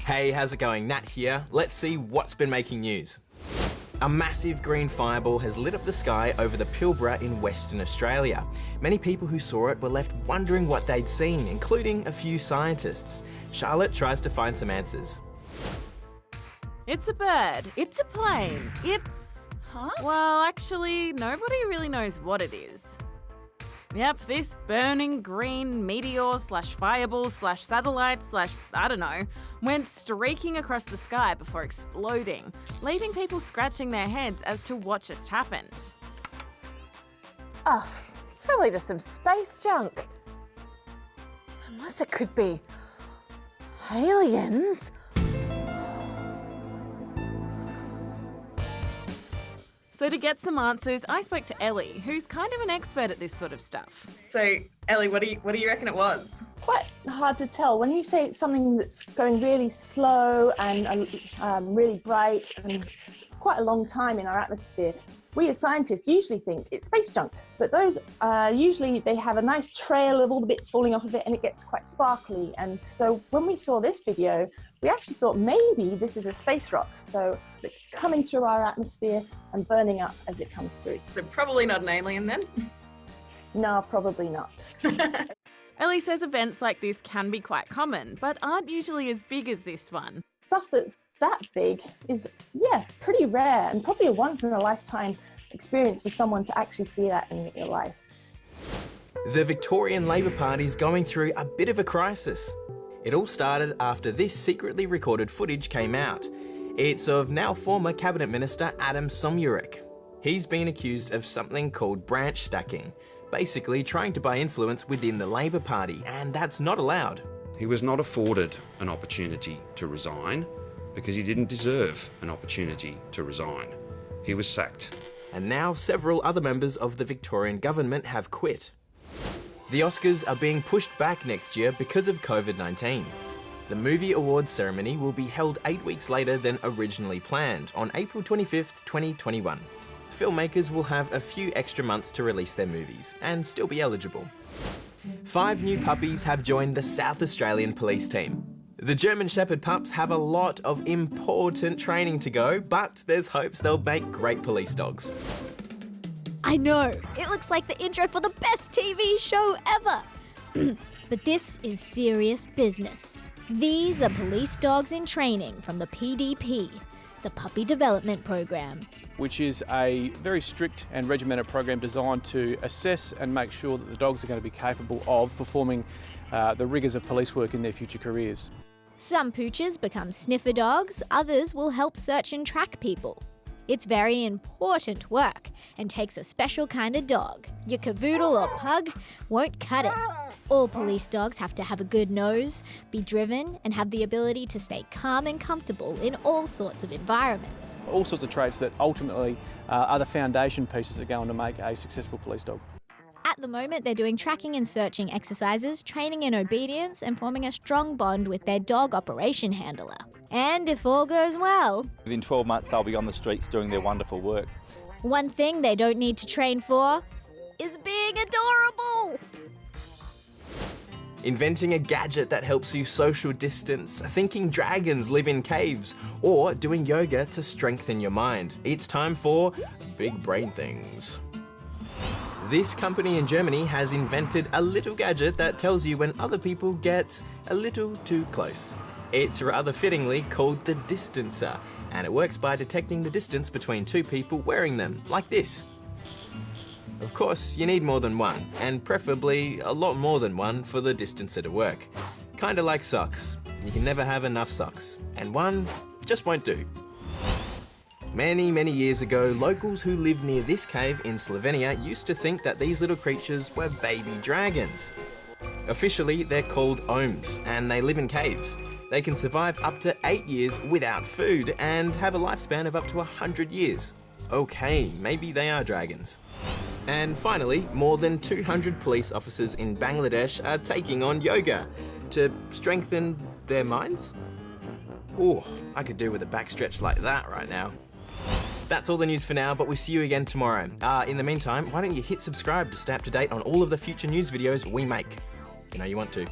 Hey, how's it going? Nat here. Let's see what's been making news. A massive green fireball has lit up the sky over the Pilbara in Western Australia. Many people who saw it were left wondering what they'd seen, including a few scientists. Charlotte tries to find some answers. It's a bird. It's a plane. It's... Huh? Well, actually, nobody really knows what it is. Yep, this burning green meteor slash fireball slash satellite slash I don't know went streaking across the sky before exploding, leaving people scratching their heads as to what just happened. Oh, it's probably just some space junk. Unless it could be aliens. So to get some answers, I spoke to Ellie, who's kind of an expert at this sort of stuff. So, Ellie, what do you reckon it was? Quite hard to tell. When you say it's something that's going really slow and really bright and quite a long time in our atmosphere, we as scientists usually think it's space junk. But those usually they have a nice trail of all the bits falling off of it and it gets quite sparkly. And so when we saw this video, we actually thought maybe this is a space rock. So it's coming through our atmosphere and burning up as it comes through. So probably not an alien then? No, probably not. Ellie says events like this can be quite common, but aren't usually as big as this one. Stuff that's that big is, yeah, pretty rare and probably a once-in-a-lifetime experience for someone to actually see that in real life. The Victorian Labor Party is going through a bit of a crisis. It all started after this secretly recorded footage came out. It's of now former Cabinet Minister Adam Somyurek. He's been accused of something called branch stacking, basically trying to buy influence within the Labor Party, and that's not allowed. He was not afforded an opportunity to resign because he didn't deserve an opportunity to resign. He was sacked. And now several other members of the Victorian government have quit. The Oscars are being pushed back next year because of COVID-19. The movie awards ceremony will be held 8 weeks later than originally planned, on April 25th, 2021. Filmmakers will have a few extra months to release their movies and still be eligible. 5 new puppies have joined the South Australian police team. The German Shepherd pups have a lot of important training to go, but there's hopes they'll make great police dogs. I know, it looks like the intro for the best TV show ever. But this is serious business. These are police dogs in training from the PDP, the Puppy Development Program, which is a very strict and regimented program designed to assess and make sure that the dogs are going to be capable of performing the rigours of police work in their future careers. Some pooches become sniffer dogs, others will help search and track people. It's very important work and takes a special kind of dog. Your cavoodle or pug won't cut it. All police dogs have to have a good nose, be driven, and have the ability to stay calm and comfortable in all sorts of environments. All sorts of traits that ultimately are the foundation pieces that go on to make a successful police dog. At the moment, they're doing tracking and searching exercises, training in obedience, and forming a strong bond with their dog operation handler. And if all goes well, within 12 months they'll be on the streets doing their wonderful work. One thing they don't need to train for is being adorable. Inventing a gadget that helps you social distance, thinking dragons live in caves, or doing yoga to strengthen your mind. It's time for Big Brain Things. This company in Germany has invented a little gadget that tells you when other people get a little too close. It's rather fittingly called the distancer, and it works by detecting the distance between two people wearing them, like this. Of course, you need more than one, and preferably a lot more than one for the distancer to work. Kinda like socks. You can never have enough socks, and one just won't do. Many, many years ago, locals who lived near this cave in Slovenia used to think that these little creatures were baby dragons. Officially, they're called ohms, and they live in caves. They can survive up to 8 years without food and have a lifespan of up to 100 years. Okay, maybe they are dragons. And finally, more than 200 police officers in Bangladesh are taking on yoga to strengthen their minds? Oh, I could do with a backstretch like that right now. That's all the news for now, but we'll see you again tomorrow. In the meantime, why don't you hit subscribe to stay up to date on all of the future news videos we make? You know you want to.